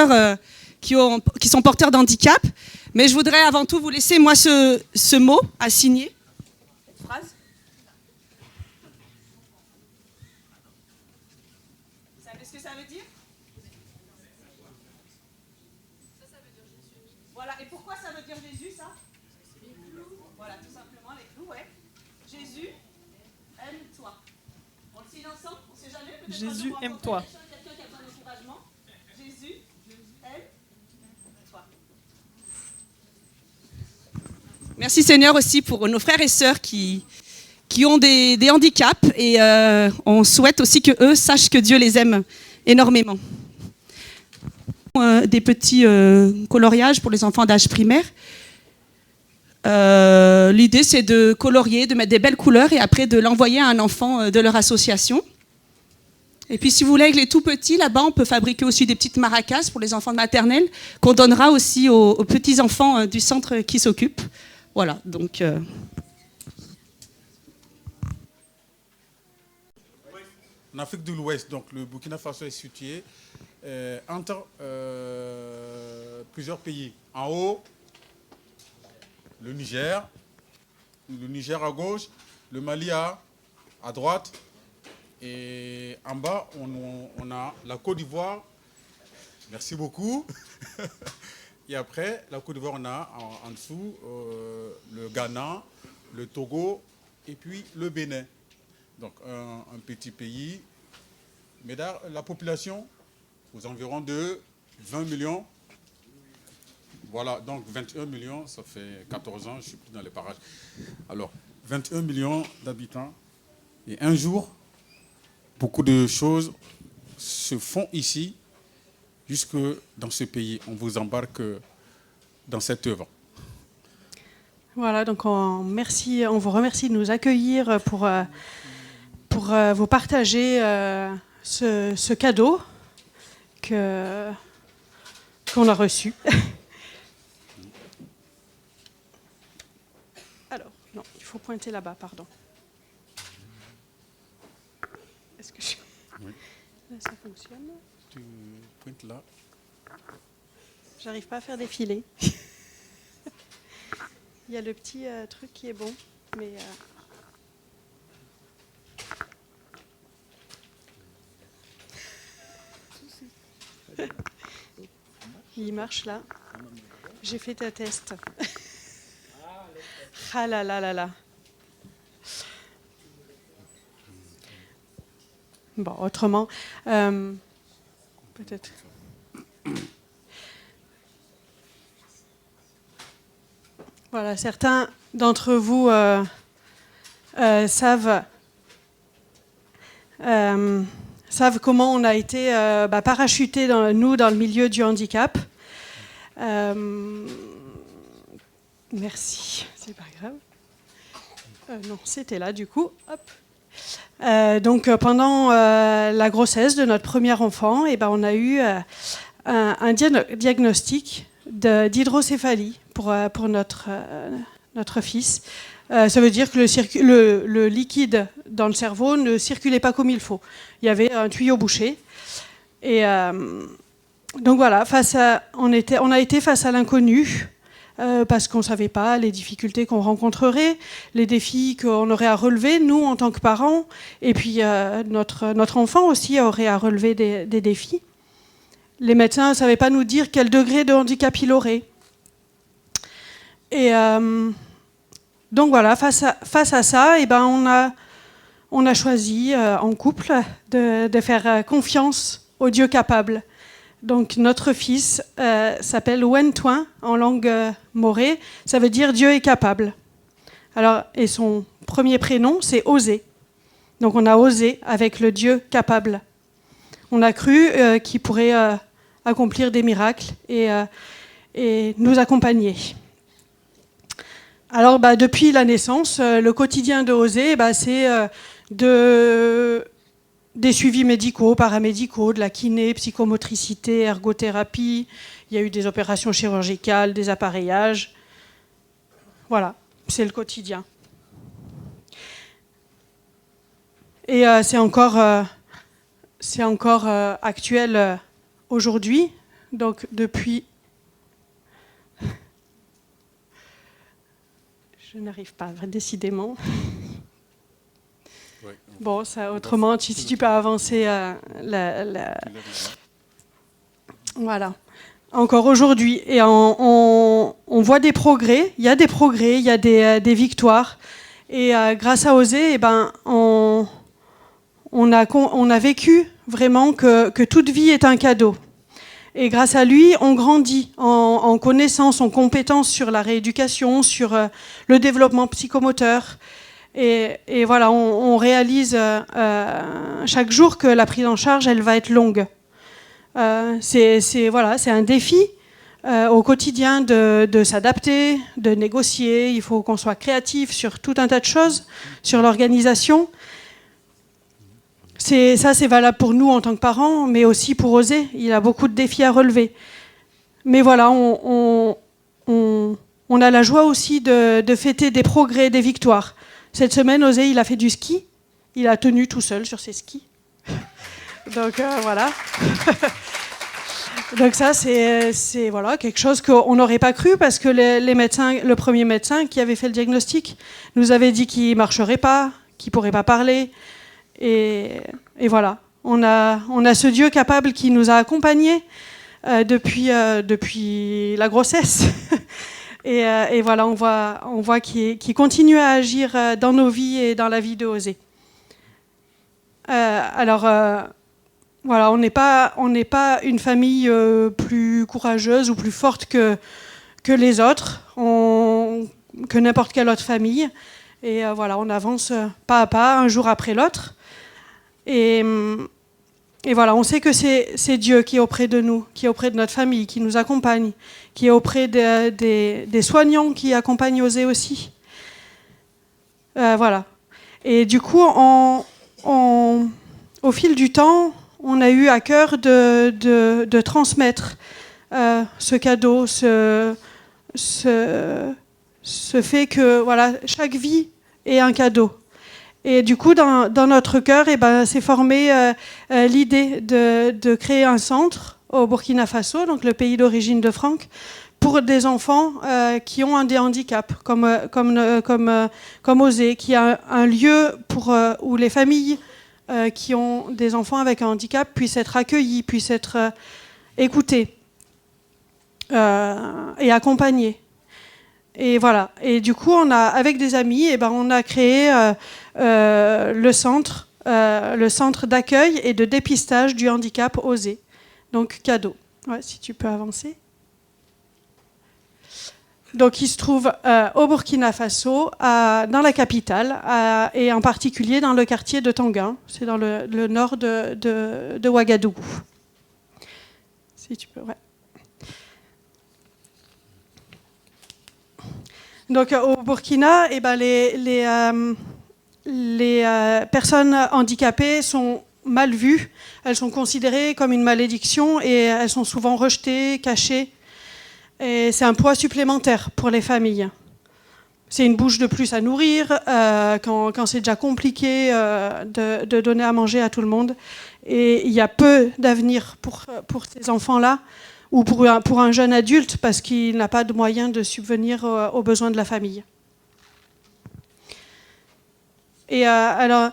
sœurs qui sont porteurs d'handicap. Mais je voudrais avant tout vous laisser, moi, ce mot à signer. Cette phrase. Vous savez ce que ça veut dire? Ça veut dire Jésus. Voilà, et pourquoi ça veut dire Jésus, ça? Les clous. Voilà, tout simplement, les clous, ouais. Jésus, aime-toi. On le signe ensemble, on ne sait jamais. Jésus, aime-toi. Quelqu'un qui a besoin d'encouragement. Jésus, aime-toi. Merci Seigneur aussi pour nos frères et sœurs qui ont des handicaps et on souhaite aussi qu'eux sachent que Dieu les aime énormément. Des petits coloriages pour les enfants d'âge primaire. L'idée c'est de colorier, de mettre des belles couleurs et après de l'envoyer à un enfant de leur association. Et puis si vous voulez avec les tout petits, là-bas on peut fabriquer aussi des petites maracas pour les enfants de maternelle qu'on donnera aussi aux petits enfants du centre qui s'occupent. Voilà, donc... En Afrique de l'Ouest, donc le Burkina Faso est situé entre plusieurs pays. En haut, le Niger à gauche, le Mali à droite, et en bas, on a la Côte d'Ivoire. Merci beaucoup. Et après, la Côte d'Ivoire, on a en dessous le Ghana, le Togo et puis le Bénin. Donc un petit pays. Mais là, la population, aux environs de 20 millions. Voilà, donc 21 millions, ça fait 14 ans, je ne suis plus dans les parages. Alors, 21 millions d'habitants. Et un jour, beaucoup de choses se font ici, jusque dans ce pays. On vous embarque dans cette œuvre. Voilà, donc on vous remercie de nous accueillir pour vous partager ce cadeau qu'on a reçu. Alors, non, il faut pointer là-bas, pardon. Est-ce que Oui. Là, ça fonctionne? Tu pointes là. J'arrive pas à faire défiler. Il y a le petit truc qui est bon, mais... Il marche là. J'ai fait un test. Ah là là là là. Bon, autrement, peut-être. Voilà, certains d'entre vous savent comment on a été parachutés dans le milieu du handicap. Merci, c'est pas grave. Non, c'était là du coup. Hop. Donc pendant la grossesse de notre premier enfant, on a eu un diagnostic d'hydrocéphalie pour notre fils. Ça veut dire que le liquide dans le cerveau ne circulait pas comme il faut. Il y avait un tuyau bouché. Et donc voilà, on a été face à l'inconnu, parce qu'on ne savait pas les difficultés qu'on rencontrerait, les défis qu'on aurait à relever, nous en tant que parents, et puis notre enfant aussi aurait à relever des défis. Les médecins ne savaient pas nous dire quel degré de handicap il aurait. Et donc voilà, face à ça, on a choisi en couple de faire confiance au Dieu capable. Donc notre fils s'appelle Wen Toin en langue morée, ça veut dire Dieu est capable. Alors, et son premier prénom, c'est Osé. Donc on a osé avec le Dieu capable. On a cru qu'il pourrait accomplir des miracles et nous accompagner. Alors, depuis la naissance, le quotidien de Osé, c'est des suivis médicaux, paramédicaux, de la kiné, psychomotricité, ergothérapie. Il y a eu des opérations chirurgicales, des appareillages. Voilà, c'est le quotidien. Et c'est encore actuel aujourd'hui, Donc depuis... Je n'arrive pas, décidément. Ouais. Bon, ça, autrement, si tu peux avancer Voilà. Encore aujourd'hui. Et on voit des progrès. Il y a des progrès, il y a des victoires. Et grâce à Oser, eh ben, on a vécu vraiment que toute vie est un cadeau. Et grâce à lui, on grandit en connaissances, en compétences sur la rééducation, sur le développement psychomoteur. Et voilà, on réalise chaque jour que la prise en charge, elle va être longue. C'est un défi au quotidien de s'adapter, de négocier. Il faut qu'on soit créatif sur tout un tas de choses, sur l'organisation. C'est valable pour nous en tant que parents, mais aussi pour Oser. Il a beaucoup de défis à relever. Mais voilà, on a la joie aussi de fêter des progrès, des victoires. Cette semaine, Oser, il a fait du ski. Il a tenu tout seul sur ses skis. Donc voilà. Donc ça, c'est voilà, quelque chose qu'on n'aurait pas cru parce que les médecins, le premier médecin qui avait fait le diagnostic nous avait dit qu'il ne marcherait pas, qu'il ne pourrait pas parler. Et voilà, on a ce Dieu capable qui nous a accompagnés depuis la grossesse. et voilà, on voit qu'il continue à agir dans nos vies et dans la vie de Oser. Voilà, on n'est pas une famille plus courageuse ou plus forte que les autres, que n'importe quelle autre famille. Et voilà, on avance pas à pas, un jour après l'autre. Et voilà, on sait que c'est Dieu qui est auprès de nous, qui est auprès de notre famille, qui nous accompagne, qui est auprès des soignants qui accompagnent Oser aussi. Voilà. Et du coup, au fil du temps, on a eu à cœur de transmettre ce cadeau, ce fait que voilà, chaque vie est un cadeau. Et du coup, dans notre cœur, s'est formée l'idée de créer un centre au Burkina Faso, donc le pays d'origine de Franck, pour des enfants qui ont des handicaps, comme Oser, qui a un lieu où les familles qui ont des enfants avec un handicap puissent être accueillis, puissent être écoutés et accompagnés. Et voilà. Et du coup, avec des amis, on a créé le centre d'accueil et de dépistage du handicap Oser. Donc cadeau. Ouais, si tu peux avancer. Donc, il se trouve au Burkina Faso, dans la capitale, et en particulier dans le quartier de Tanguin. C'est dans le nord de Ouagadougou. Si tu peux, ouais. Donc, au Burkina, les personnes handicapées sont mal vues. Elles sont considérées comme une malédiction et elles sont souvent rejetées, cachées. Et c'est un poids supplémentaire pour les familles. C'est une bouche de plus à nourrir quand c'est déjà compliqué de donner à manger à tout le monde. Et il y a peu d'avenir pour ces enfants-là ou pour un jeune adulte parce qu'il n'a pas de moyens de subvenir aux besoins de la famille. Et alors,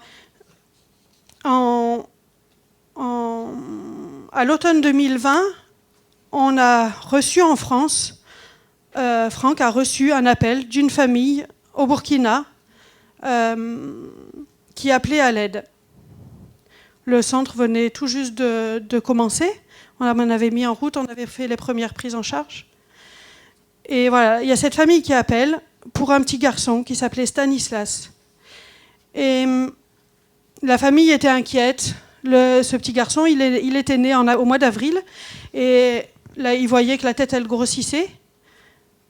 à l'automne 2020, on a reçu en France, Franck a reçu un appel d'une famille au Burkina qui appelait à l'aide. Le centre venait tout juste de commencer. On avait mis en route, on avait fait les premières prises en charge. Et voilà, il y a cette famille qui appelle pour un petit garçon qui s'appelait Stanislas. Et la famille était inquiète. Ce petit garçon, il était né au mois d'avril. Et là, il voyait que la tête, elle grossissait,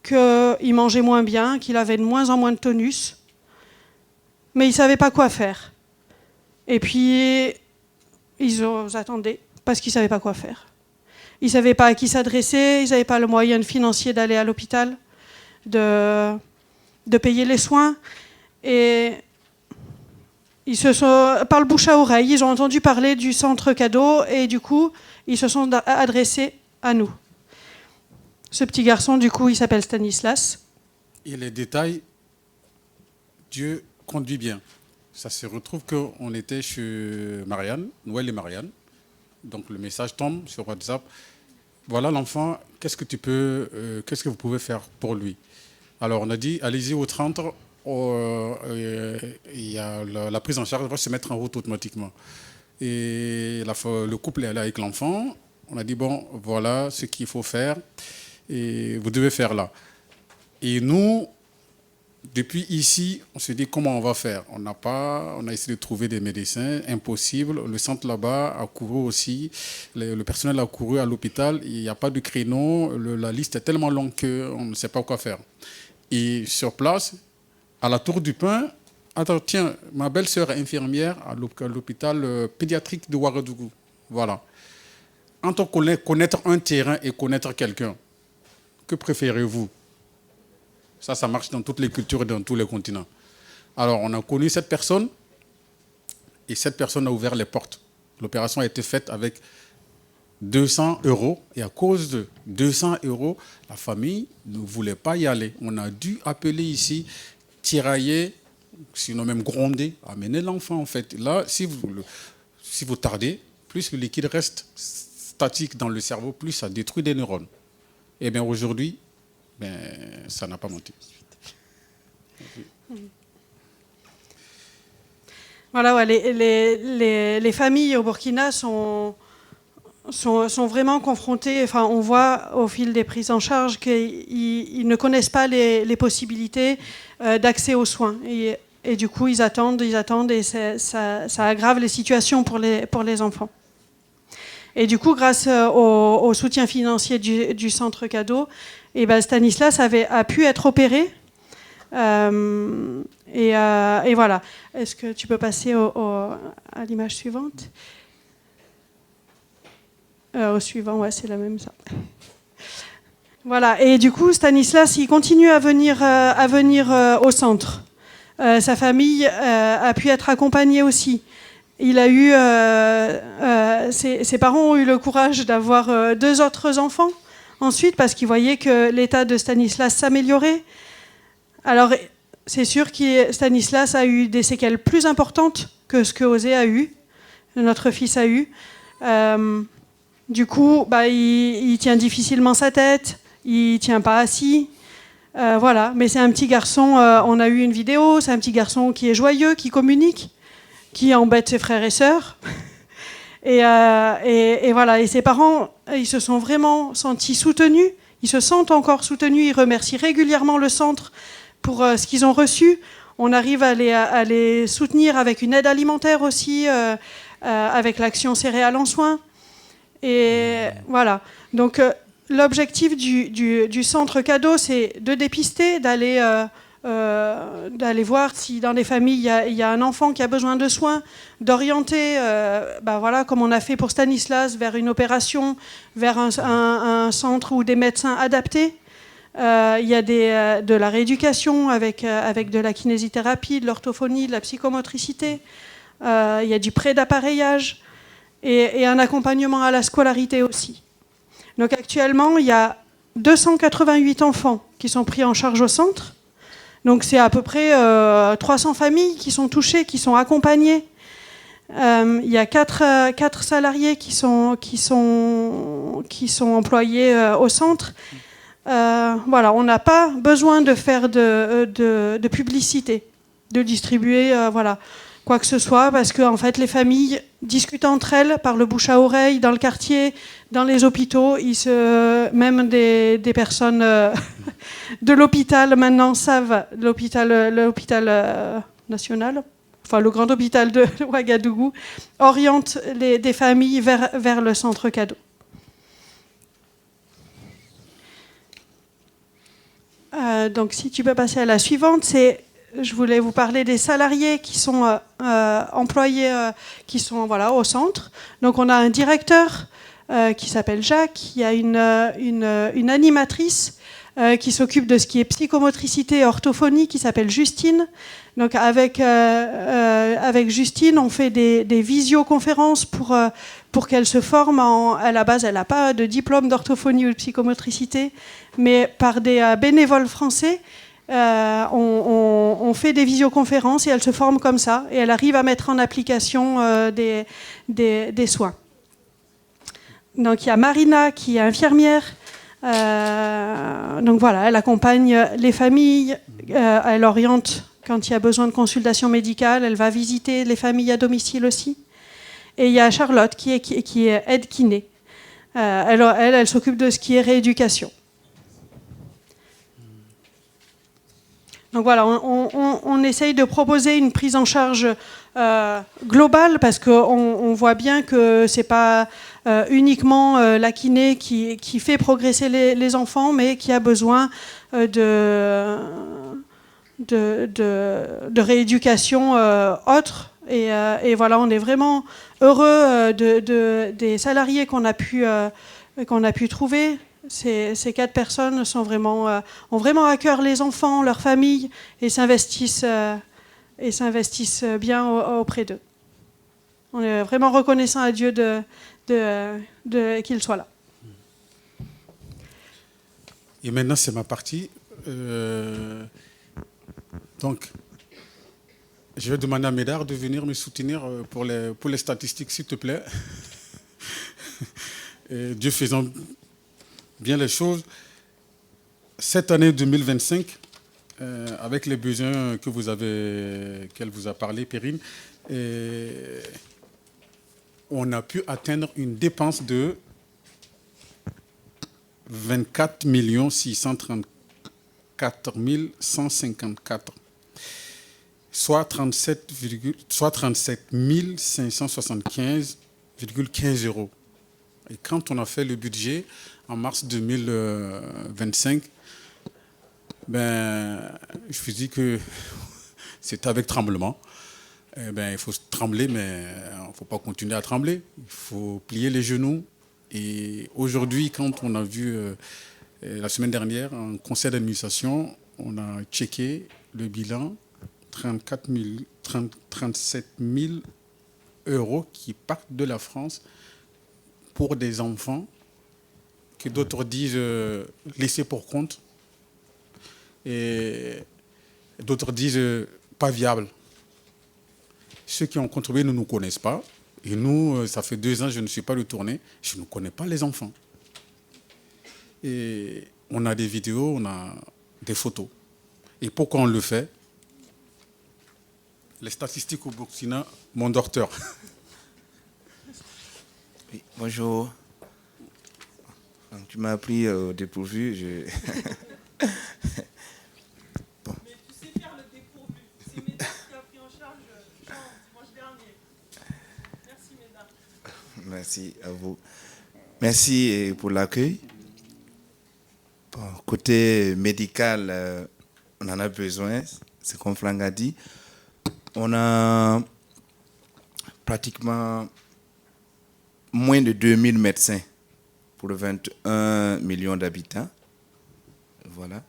qu'il mangeait moins bien, qu'il avait de moins en moins de tonus. Mais il ne savait pas quoi faire. Et puis, ils attendaient parce qu'ils ne savaient pas quoi faire. Ils ne savaient pas à qui s'adresser, ils n'avaient pas le moyen financier d'aller à l'hôpital, de payer les soins. Et ils par le bouche à oreille, ils ont entendu parler du centre cadeau et du coup, ils se sont adressés à nous. Ce petit garçon, du coup, il s'appelle Stanislas. Et les détails, Dieu conduit bien. Ça se retrouve qu'on était chez Marianne, Noël et Marianne. Donc le message tombe sur WhatsApp. Voilà l'enfant, qu'est-ce que vous pouvez faire pour lui? Alors on a dit, allez-y au 30, il y a la prise en charge va se mettre en route automatiquement. Et le couple est allé avec l'enfant. On a dit, bon, voilà ce qu'il faut faire et vous devez faire là. Et nous, depuis ici, on se dit comment on va faire. On a essayé de trouver des médecins, impossible. Le centre là-bas a couru aussi. Le personnel a couru à l'hôpital. Il n'y a pas de créneau. La liste est tellement longue qu'on ne sait pas quoi faire. Et sur place, à la Tour du Pin, attends, tiens, ma belle-sœur est infirmière à l'hôpital pédiatrique de Ouagadougou. Voilà. Entre connaître un terrain et connaître quelqu'un, que préférez-vous? Ça marche dans toutes les cultures et dans tous les continents. Alors, on a connu cette personne et cette personne a ouvert les portes. L'opération a été faite avec 200 € et à cause de 200 €, la famille ne voulait pas y aller. On a dû appeler ici, tirailler, sinon même gronder, amener l'enfant en fait. Là, si vous tardez, plus le liquide reste statique dans le cerveau, plus ça détruit des neurones. Et bien aujourd'hui, ça n'a pas monté. Voilà, ouais, les familles au Burkina sont vraiment confrontées. Enfin, on voit au fil des prises en charge qu'ils ne connaissent pas les possibilités d'accès aux soins. Et du coup, ils attendent, et ça aggrave les situations pour les enfants. Et du coup, grâce au soutien financier du centre Cadeau, Stanislas a pu être opéré. Et voilà. Est-ce que tu peux passer à l'image suivante? Au suivant, ouais, c'est la même ça. Voilà. Et du coup, Stanislas, il continue à venir au centre. Sa famille a pu être accompagnée aussi. Il a eu, ses parents ont eu le courage d'avoir 2 autres enfants ensuite parce qu'ils voyaient que l'état de Stanislas s'améliorait. Alors, c'est sûr que Stanislas a eu des séquelles plus importantes que ce que Osée a eu, notre fils a eu. Du coup, il tient difficilement sa tête, il ne tient pas assis. Voilà, mais c'est un petit garçon, on a eu une vidéo, c'est un petit garçon qui est joyeux, qui communique, qui embête ses frères et sœurs. Et voilà, et ses parents, ils se sont vraiment sentis soutenus, ils se sentent encore soutenus, ils remercient régulièrement le centre pour ce qu'ils ont reçu. On arrive à les soutenir avec une aide alimentaire aussi, avec l'action céréales en soins. Et voilà, donc l'objectif du centre Cadeau, c'est de dépister, d'aller voir si dans les familles il y a un enfant qui a besoin de soins, d'orienter, voilà, comme on a fait pour Stanislas, vers une opération, vers un centre ou des médecins adaptés. Il y a de la rééducation avec de la kinésithérapie, de l'orthophonie, de la psychomotricité. Il y a du prêt d'appareillage et un accompagnement à la scolarité aussi. Donc actuellement, il y a 288 enfants qui sont pris en charge au centre. Donc c'est à peu près 300 familles qui sont touchées, qui sont accompagnées. Il y a 4 salariés qui sont employés au centre. Voilà, on n'a pas besoin de faire de publicité, de distribuer voilà, quoi que ce soit, parce que en fait, les familles discutent entre elles par le bouche à oreille, dans le quartier, dans les hôpitaux. Même des personnes de l'hôpital maintenant savent, l'hôpital national, enfin le grand hôpital de Ouagadougou, oriente des familles vers le centre Cadeau. Donc si tu peux passer à la suivante, je voulais vous parler des salariés qui sont employés, qui sont voilà, au centre. Donc on a un directeur qui s'appelle Jacques, il y a une animatrice qui s'occupe de ce qui est psychomotricité et orthophonie qui s'appelle Justine. Donc avec Justine, on fait des visioconférences pour pour qu'elle se forme. À la base, elle n'a pas de diplôme d'orthophonie ou de psychomotricité, mais par des bénévoles français, on fait des visioconférences et elle se forme comme ça. Et elle arrive à mettre en application des soins. Donc il y a Marina qui est infirmière. Donc voilà, elle accompagne les familles, elle oriente quand il y a besoin de consultation médicale, elle va visiter les familles à domicile aussi. Et il y a Charlotte qui est aide kiné. Elle s'occupe de ce qui est rééducation. Donc voilà, on essaye de proposer une prise en charge globale parce qu'on voit bien que ce n'est pas uniquement la kiné qui fait progresser les enfants, mais qui a besoin de rééducation autre. Et voilà, on est vraiment heureux des salariés qu'on a pu trouver. Ces 4 personnes ont vraiment à cœur les enfants, leurs familles, et s'investissent bien auprès d'eux. On est vraiment reconnaissant à Dieu qu'il soit là. Et maintenant, c'est ma partie. Donc, je vais demander à Médard de venir me soutenir pour les statistiques, s'il te plaît. Et Dieu faisant bien les choses, cette année 2025, avec les besoins qu'elle vous a parlé, Perrine, on a pu atteindre une dépense de 24 634 154, soit 37 575,15 euros. Et quand on a fait le budget en mars 2025, je me dis que c'était avec tremblement. Il faut trembler, mais il ne faut pas continuer à trembler. Il faut plier les genoux. Et aujourd'hui, quand on a vu la semaine dernière un conseil d'administration, on a checké le bilan, 37 000 euros qui partent de la France pour des enfants que d'autres disent laissés pour compte et d'autres disent pas viables. Ceux qui ont contribué ne nous connaissent pas. Et nous, ça fait 2 ans, je ne suis pas retourné. Je ne connais pas les enfants. Et on a des vidéos, on a des photos. Et pourquoi on le fait? Les statistiques au Burkina, mon docteur. Oui, bonjour. Tu m'as pris au dépourvu. Bon. Mais tu sais faire le dépourvu. C'est Médard qui a pris en charge dimanche dernier. Merci Médard. Merci à vous. Merci pour l'accueil. Bon, côté médical, on en a besoin, c'est comme Franck a dit. On a pratiquement moins de 2000 médecins pour 21 millions d'habitants. Voilà.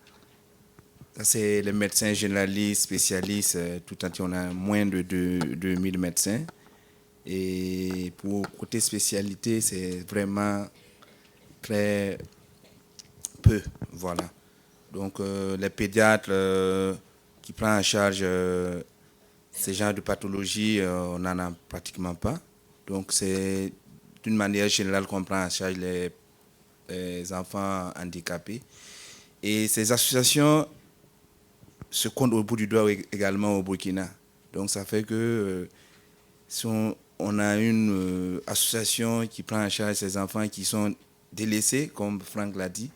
Ça, c'est les médecins généralistes, spécialistes, tout entier. On a moins de 2000 médecins. Et pour côté spécialité, c'est vraiment très peu. Voilà. Donc, les pédiatres qui prennent en charge ces genres de pathologies, on n'en a pratiquement pas. Donc, c'est d'une manière générale qu'on prend en charge les enfants handicapés. Et ces associations se comptent au bout du doigt également au Burkina. Donc, ça fait que si on a une association qui prend en charge ces enfants qui sont délaissés, comme Franck l'a dit.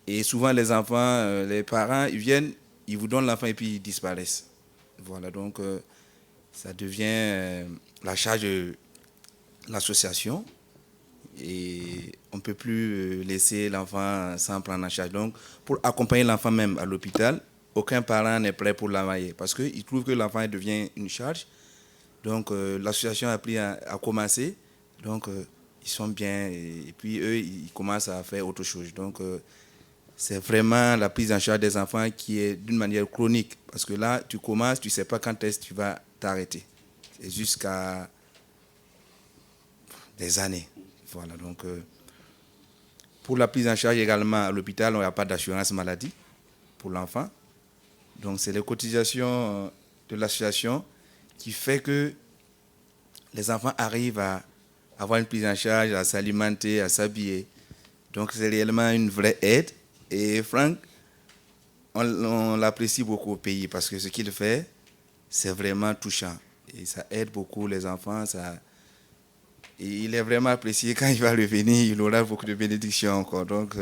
Et souvent, les enfants, les parents, ils viennent, ils vous donnent l'enfant et puis ils disparaissent. Voilà, donc ça devient la charge de l'association et on ne peut plus laisser l'enfant sans prendre en charge. Donc, pour accompagner l'enfant même à l'hôpital, aucun parent n'est prêt pour l'envoyer parce qu'il trouve que l'enfant devient une charge. Donc, l'association a commencé. Donc, ils sont bien et puis eux, ils commencent à faire autre chose. Donc, c'est vraiment la prise en charge des enfants qui est d'une manière chronique. Parce que là, tu commences, tu ne sais pas quand est-ce que tu vas t'arrêter. C'est jusqu'à des années. Voilà, donc, pour la prise en charge également à l'hôpital, il n'y a pas d'assurance maladie pour l'enfant. Donc, c'est les cotisations de l'association qui fait que les enfants arrivent à avoir une prise en charge, à s'alimenter, à s'habiller. Donc, c'est réellement une vraie aide. Et Franck, on l'apprécie beaucoup au pays parce que ce qu'il fait, c'est vraiment touchant. Et ça aide beaucoup les enfants. Et il est vraiment apprécié quand il va revenir. Il aura beaucoup de bénédictions encore. Donc,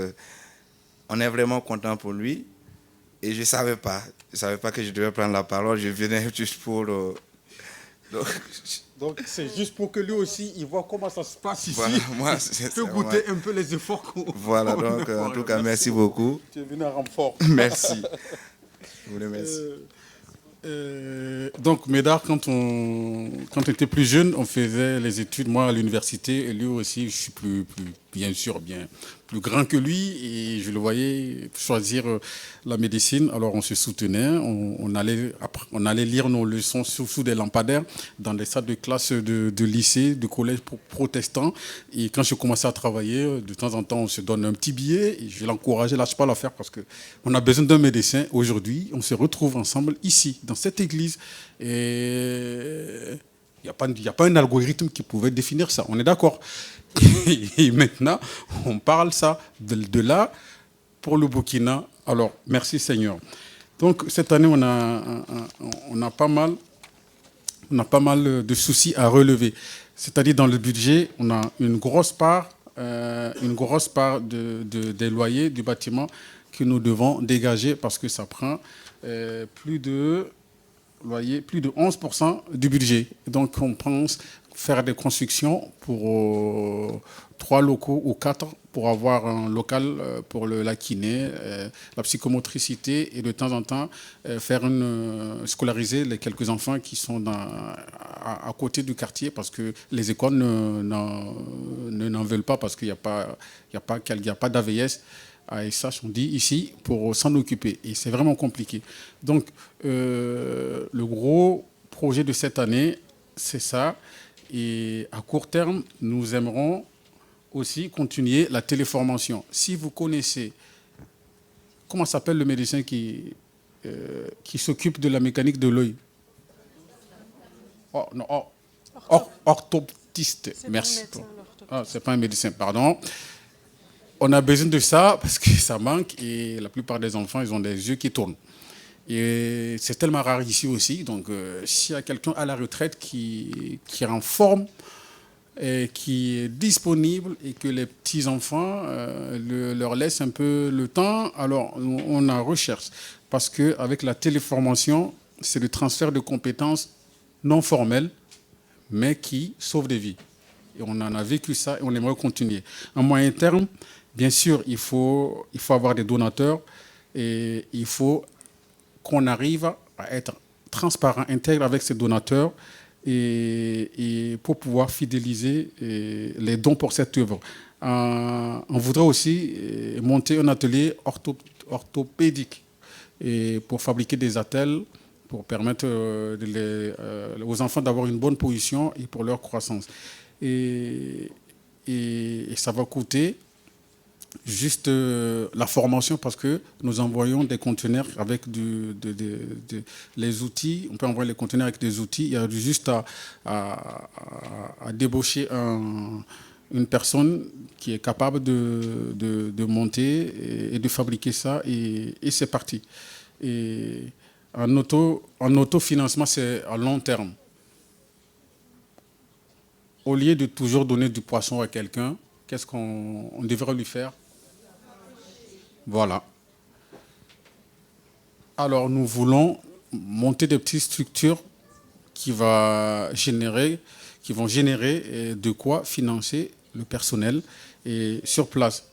on est vraiment content pour lui. Et je ne savais pas que je devais prendre la parole. Je venais juste pour... Donc, c'est juste pour que lui aussi, il voit comment ça se passe ici. Voilà, moi, il peut goûter un peu les efforts qu'on... Voilà, donc, en tout cas, merci beaucoup. Tu es venu en renfort. Merci. Je vous remercie. Donc, Médard, quand on était plus jeune, on faisait les études, moi à l'université, et lui aussi, je suis bien sûr plus grand que lui, et je le voyais choisir la médecine. Alors, on se soutenait, on allait lire nos leçons sous des lampadaires dans des salles de classe de lycée, de collège protestants. Et quand je commençais à travailler, de temps en temps, on se donne un petit billet, et je l'encourageais, lâche pas l'affaire, parce qu'on a besoin d'un médecin. Aujourd'hui, on se retrouve ensemble ici, dans cette église, et il n'y a pas un algorithme qui pouvait définir ça, on est d'accord. Et maintenant, on parle ça de là pour le Burkina. Alors, merci Seigneur. Donc, cette année, on a pas mal de soucis à relever. C'est-à-dire, dans le budget, on a une grosse part des loyers du bâtiment que nous devons dégager parce que ça prend plus de 11% du budget. Donc, on pense faire des constructions pour 3 locaux ou 4 pour avoir un local pour la kiné, la psychomotricité et de temps en temps scolariser les quelques enfants qui sont à côté du quartier parce que les écoles n'en veulent pas parce qu'il n'y a pas d'AVS. ASH, on dit ici, pour s'en occuper. Et c'est vraiment compliqué. Donc, le gros projet de cette année, c'est ça. Et à court terme, nous aimerons aussi continuer la téléformation. Si vous connaissez, comment s'appelle le médecin qui s'occupe de la mécanique de l'œil? Orthoptiste. Merci. C'est pas un médecin, pardon. On a besoin de ça parce que ça manque et la plupart des enfants, ils ont des yeux qui tournent. Et c'est tellement rare ici aussi. Donc, s'il y a quelqu'un à la retraite qui est en forme, et qui est disponible et que les petits-enfants leur laissent un peu le temps, alors on en recherche. Parce qu'avec la téléformation, c'est le transfert de compétences non formelles, mais qui sauvent des vies. Et on en a vécu ça et on aimerait continuer. À moyen terme, bien sûr, il faut avoir des donateurs et il faut qu'on arrive à être transparent, intègre avec ces donateurs et pour pouvoir fidéliser les dons pour cette œuvre. On voudrait aussi monter un atelier orthopédique et pour fabriquer des attelles pour permettre aux enfants d'avoir une bonne position et pour leur croissance. Et ça va coûter juste la formation parce que nous envoyons des conteneurs avec les outils. On peut envoyer les conteneurs avec des outils. Il y a juste à débaucher une personne qui est capable de monter et de fabriquer ça et c'est parti. Et en autofinancement, c'est à long terme. Au lieu de toujours donner du poisson à quelqu'un, qu'est-ce qu'on devrait lui faire? Voilà. Alors, nous voulons monter des petites structures qui vont générer de quoi financer le personnel et sur place.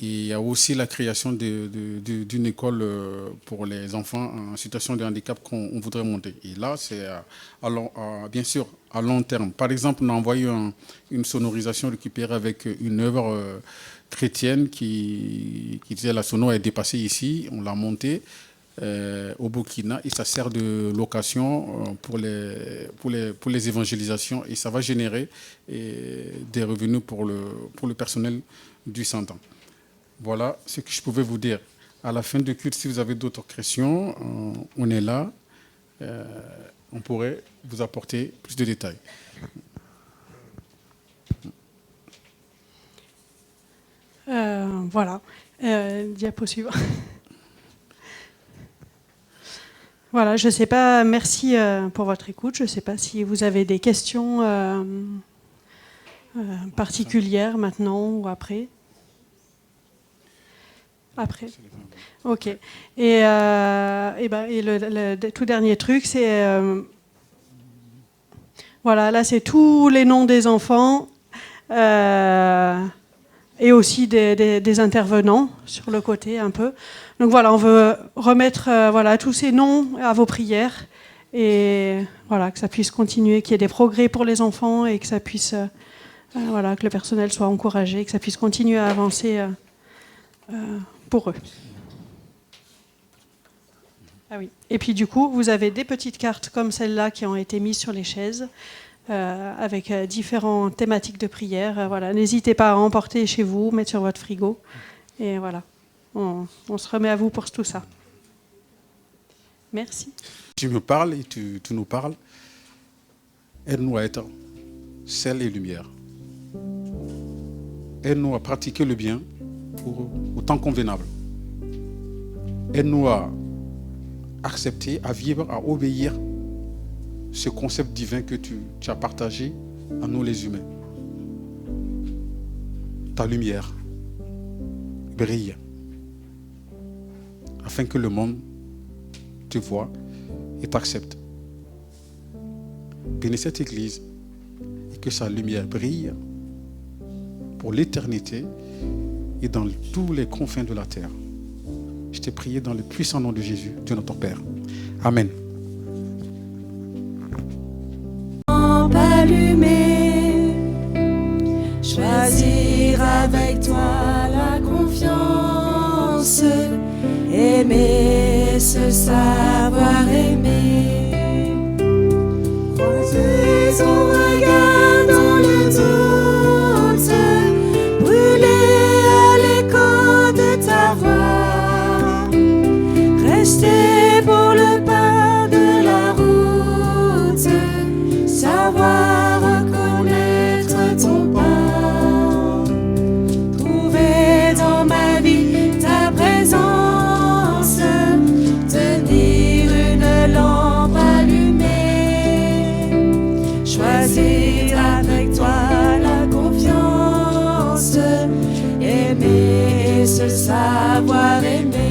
Et il y a aussi la création d'une école pour les enfants en situation de handicap qu'on voudrait monter. Et là, c'est bien sûr à long terme. Par exemple, on a envoyé une sonorisation récupérée avec une œuvre chrétienne qui disait la sono est dépassée ici. On l'a montée. au Burkina et ça sert de location pour les évangélisations et ça va générer des revenus pour le personnel du centre. Voilà ce que je pouvais vous dire. À la fin du culte, si vous avez d'autres questions, on est là. On pourrait vous apporter plus de détails. Voilà. Diapo suivant. Voilà, je ne sais pas, merci pour votre écoute. Je ne sais pas si vous avez des questions particulières maintenant ou après. Après. Ok. Et le tout dernier truc, c'est voilà, là c'est tous les noms des enfants et aussi des intervenants sur le côté un peu. Donc voilà, on veut remettre voilà tous ces noms à vos prières et voilà que ça puisse continuer, qu'il y ait des progrès pour les enfants et que ça puisse voilà que le personnel soit encouragé, que ça puisse continuer à avancer pour eux. Ah oui. Et puis du coup, vous avez des petites cartes comme celle-là qui ont été mises sur les chaises avec différentes thématiques de prière. Voilà, n'hésitez pas à emporter chez vous, mettre sur votre frigo. Et voilà, on se remet à vous pour tout ça. Merci. Tu me parles et tu nous parles. Aide-nous à être sel et lumière. Aide-nous à pratiquer le bien au temps convenable. Aide-nous à accepter, à vivre, à obéir ce concept divin que tu as partagé à nous les humains. Ta lumière brille afin que le monde te voie et t'accepte. Bénis cette église et que sa lumière brille pour l'éternité et dans tous les confins de la terre. Je t'ai prié dans le puissant nom de Jésus, Dieu notre Père. Amen. Allumé, choisir avec toi la confiance, aimer, se savoir aimer. Poser son regard dans le doute, brûler à l'écho de ta voix, rester pour le pas de la route, savoir reconnaître ton pas, trouver dans ma vie ta présence, tenir une lampe allumée, choisir avec toi la confiance, aimer, se savoir aimer.